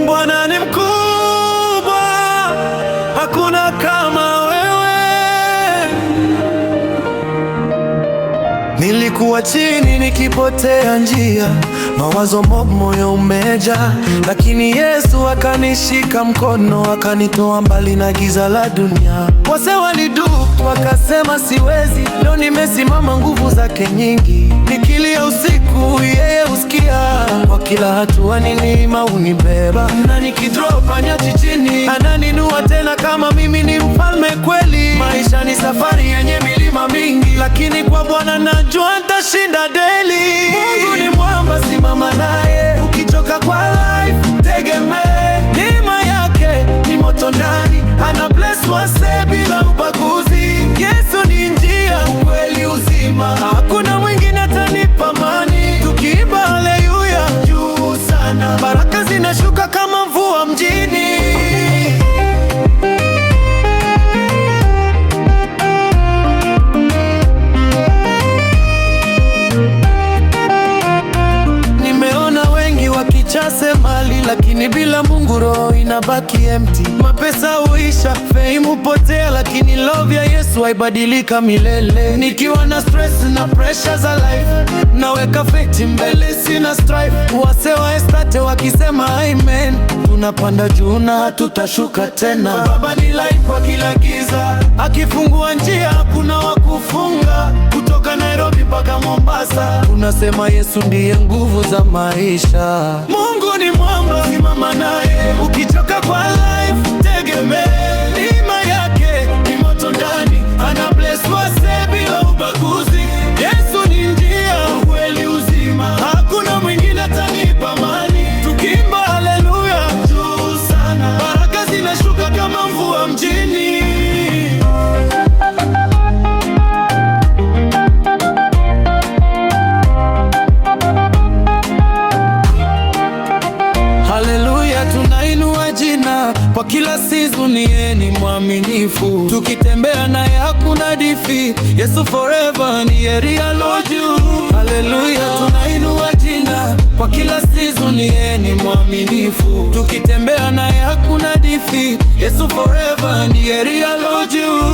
Bwana ni mkubwa, hakuna kama wewe. Nilikuwa chini nikipotea njia, mawazo mob, moyo umejaa, lakini Yesu akanishika mkono, akanitoa mbali na giza la dunia. Wase walidup wakasema siwezi, leo nimesimama, nguvu zake nyingi. Nikilia usiku yeye husikia, kwa kila hatua ninima unibeba, na nikidrop anyati chini ananinua tena. Kama mimi ni mfalme kweli, maisha ni safari yenye milima mingi, lakini kwa Bwana najua nitashinda daily. Mungu ni mwamba, simama naye. Ukichoka kwa life, tegemee neema yake, ni moto ndani, ana bless wase bila ubaguzi. Yesu ni njia, ukweli, uzima, hakuna mwingine atanipa amani. Tukiimba haleluya juu sana, baraka zinashuka kama mvua mjini. Wakichase mali, lakini bila Mungu roho inabaki empty. Mapesa huisha, fame hupotea, lakini love ya Yesu haibadilika milele. Nikiwa na stress na pressure za life, naweka faith mbele, sina strife. Wase waestate wakisema amen, tunapanda juu na hatutashuka tena. Baba ni light kwa kila giza, akifungua njia hakuna wakufunga. Kutoka Nairobi mpaka Mombasa, tunasema Yesu ndiye nguvu za maisha. Mungu ni mwamba, simama naye. Ukichoka kwa life, tegemee neema yake, ni moto ndani, ana bless wase bila ubaguzi. Yesu ni njia, ukweli, uzima, hakuna mwingine atanipa amani. Tukiimba haleluya juu sana, baraka zinashuka kama mvua mjini. Tunainua jina kwa kila season, yeye ni mwaminifu. Tukitembea naye hakuna difi, Yesu forever ni area loju. Haleluya, tunainua jina kwa kila season, yeye ni mwaminifu. Tukitembea naye hakuna difi, Yesu forever ni area loju.